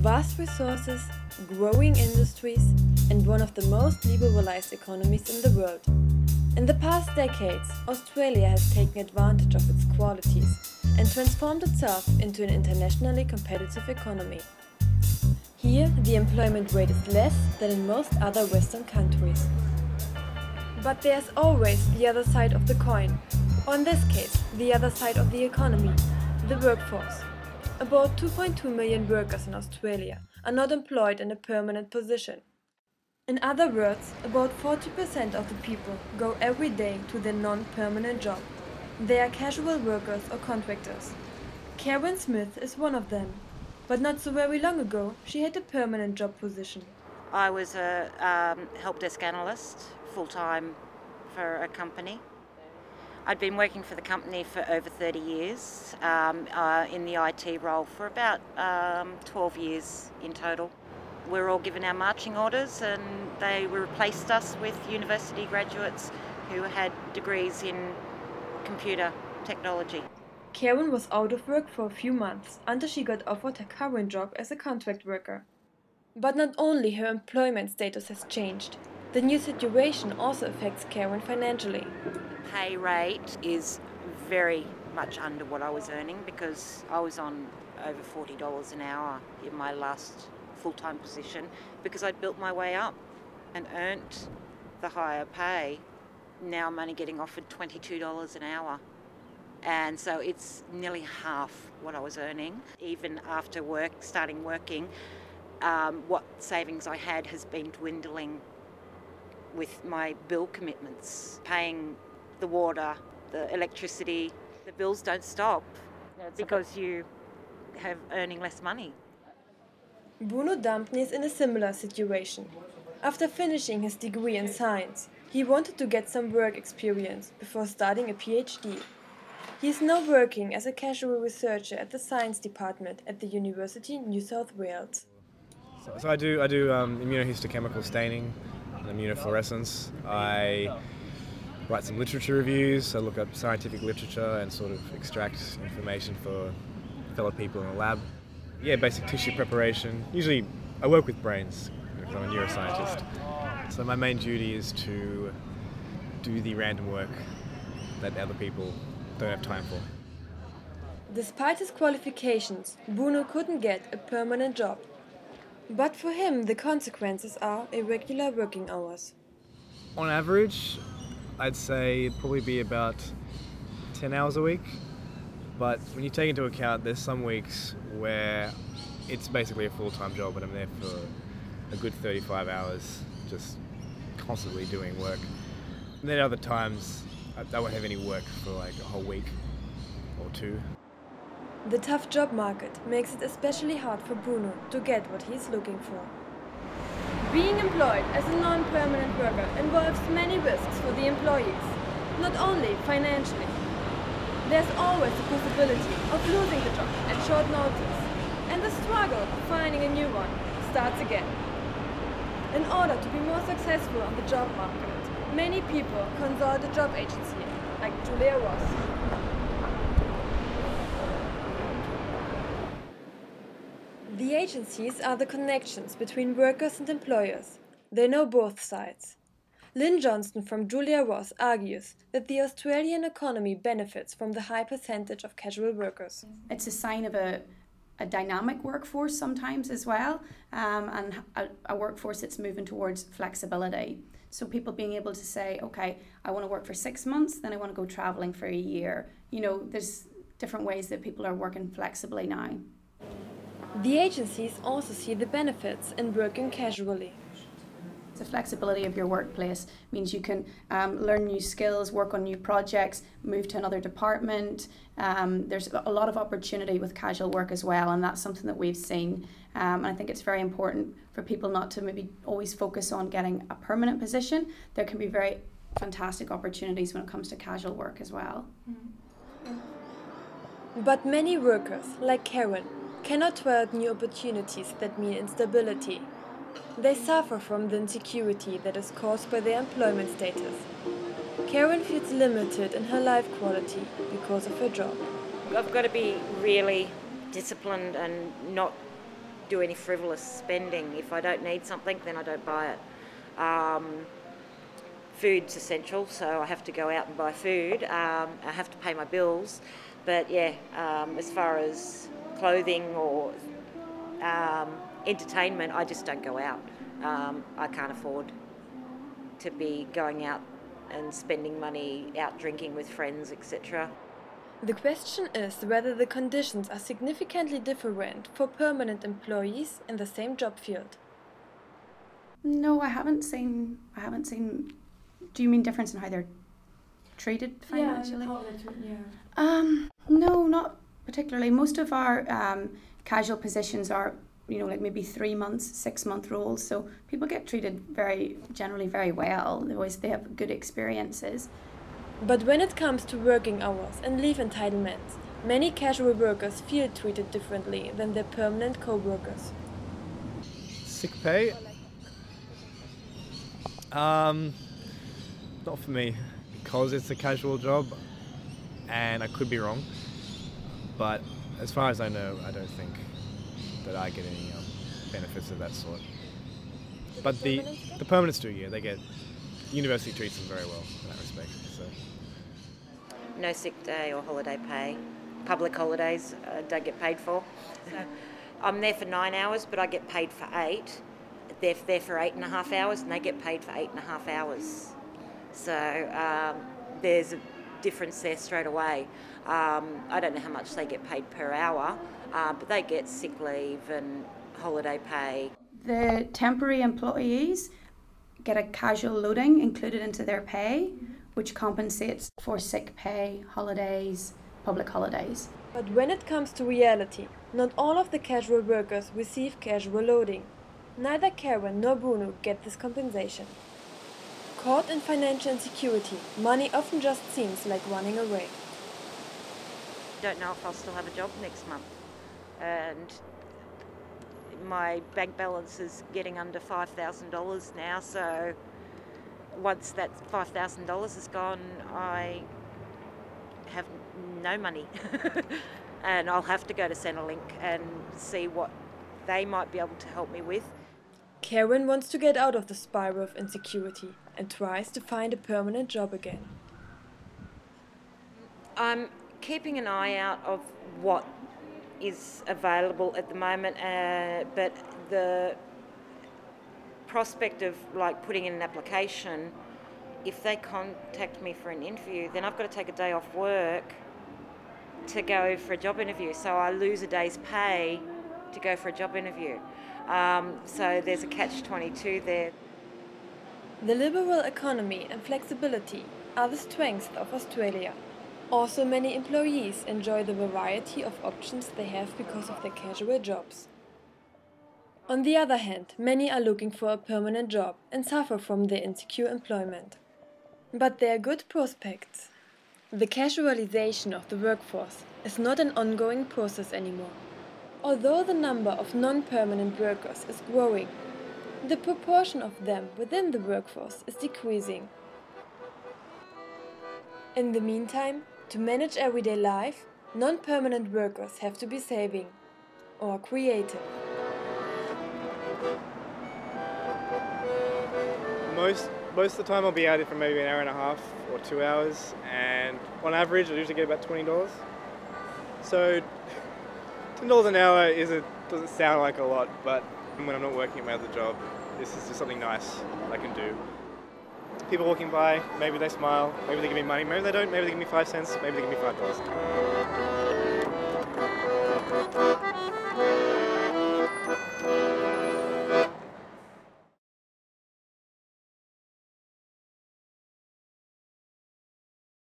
Vast resources, growing industries, and one of the most liberalized economies in the world. In the past decades, Australia has taken advantage of its qualities and transformed itself into an internationally competitive economy. Here, the employment rate is less than in most other Western countries. But there's always the other side of the coin, or in this case, the other side of the economy, the workforce. About 2.2 million workers in Australia are not employed in a permanent position. In other words, about 40% of the people go every day to their non-permanent job. They are casual workers or contractors. Karen Smith is one of them, but not so very long ago she had a permanent job position. I was a help desk analyst, full-time for a company. I'd been working for the company for over 30 years, in the IT role for about 12 years in total. We were all given our marching orders and they replaced us with university graduates who had degrees in computer technology. Karen was out of work for a few months until she got offered her current job as a contract worker. But not only her employment status has changed, the new situation also affects Karen financially. Pay rate is very much under what I was earning because I was on over $40 an hour in my last full-time position because I'd built my way up and earned the higher pay. Now I'm only getting offered $22 an hour. And so it's nearly half what I was earning. Even after starting working, what savings I had has been dwindling with my bill commitments, paying the water, the electricity. The bills don't stop because you have earning less money. Bruno Dampney is in a similar situation. After finishing his degree in science, he wanted to get some work experience before starting a PhD. He is now working as a casual researcher at the science department at the University of New South Wales. So I do immunohistochemical staining and immunofluorescence. I write some literature reviews. I look up scientific literature and sort of extract information for fellow people in the lab. Yeah, basic tissue preparation. Usually I work with brains because I'm a neuroscientist. So my main duty is to do the random work that other people don't have time for. Despite his qualifications, Bruno couldn't get a permanent job. But for him, the consequences are irregular working hours. On average, I'd say it'd probably be about 10 hours a week. But when you take into account there's some weeks where it's basically a full-time job and I'm there for a good 35 hours just constantly doing work. And then other times I won't have any work for like a whole week or two. The tough job market makes it especially hard for Bruno to get what he's looking for. Being employed as a non-permanent worker involves many risks for the employees, not only financially. There's always the possibility of losing the job at short notice, and the struggle of finding a new one starts again. In order to be more successful on the job market, many people consult a job agency, like Julia Ross. The agencies are the connections between workers and employers. They know both sides. Lynn Johnston from Julia Ross argues that the Australian economy benefits from the high percentage of casual workers. It's a sign of a dynamic workforce sometimes as well, and a workforce that's moving towards flexibility. So people being able to say, okay, I want to work for 6 months, then I want to go travelling for a year. You know, there's different ways that people are working flexibly now. The agencies also see the benefits in working casually. The flexibility of your workplace means you can learn new skills, work on new projects, move to another department. There's a lot of opportunity with casual work as well, and that's something that we've seen. And I think it's very important for people not to maybe always focus on getting a permanent position. There can be very fantastic opportunities when it comes to casual work as well. But many workers, like Karen, cannot try out new opportunities that mean instability. They suffer from the insecurity that is caused by their employment status. Karen feels limited in her life quality because of her job. I've got to be really disciplined and not do any frivolous spending. If I don't need something, then I don't buy it. Food's essential, so I have to go out and buy food. I have to pay my bills. But yeah, as far as clothing or entertainment, I just don't go out. I can't afford to be going out and spending money out drinking with friends, etc. The question is whether the conditions are significantly different for permanent employees in the same job field. No, I haven't seen. Do you mean difference in how they're treated financially? No, not particularly. Most of our casual positions are, like maybe 3 months, 6-month roles. So people get treated generally very well. They have good experiences. But when it comes to working hours and leave entitlements, many casual workers feel treated differently than their permanent co-workers. Sick pay? Not for me, because it's a casual job, and I could be wrong, but as far as I know, I don't think that I get any benefits of that sort. But the permanents do, yeah, they get, university treats them very well in that respect. So. No sick day or holiday pay. Public holidays don't get paid for. So I'm there for 9 hours, but I get paid for 8. They're there for 8.5 hours, and they get paid for 8.5 hours. So there's a difference there straight away. I don't know how much they get paid per hour, but they get sick leave and holiday pay. The temporary employees get a casual loading included into their pay, which compensates for sick pay, holidays, public holidays. But when it comes to reality, not all of the casual workers receive casual loading. Neither Karen nor Bruno get this compensation. Caught in financial insecurity, money often just seems like running away. Don't know if I'll still have a job next month, and my bank balance is getting under $5,000 now, so once that $5,000 is gone, I have no money. And I'll have to go to Centrelink and see what they might be able to help me with. Karen wants to get out of the spiral of insecurity and tries to find a permanent job again. I'm keeping an eye out of what is available at the moment, but the prospect of putting in an application, if they contact me for an interview, then I've got to take a day off work to go for a job interview, so I lose a day's pay to go for a job interview. So there's a catch-22 there. The liberal economy and flexibility are the strengths of Australia. Also, many employees enjoy the variety of options they have because of their casual jobs. On the other hand, many are looking for a permanent job and suffer from their insecure employment. But there are good prospects. The casualization of the workforce is not an ongoing process anymore. Although the number of non-permanent workers is growing, the proportion of them within the workforce is decreasing. In the meantime, to manage everyday life, non-permanent workers have to be saving or creative. Most of the time I'll be out here for maybe an hour and a half or 2 hours, and on average I usually get about $20. So $10 an hour doesn't sound like a lot, but when I'm not working at my other job, this is just something nice I can do. People walking by, maybe they smile, maybe they give me money, maybe they don't, maybe they give me 5 cents, maybe they give me $5.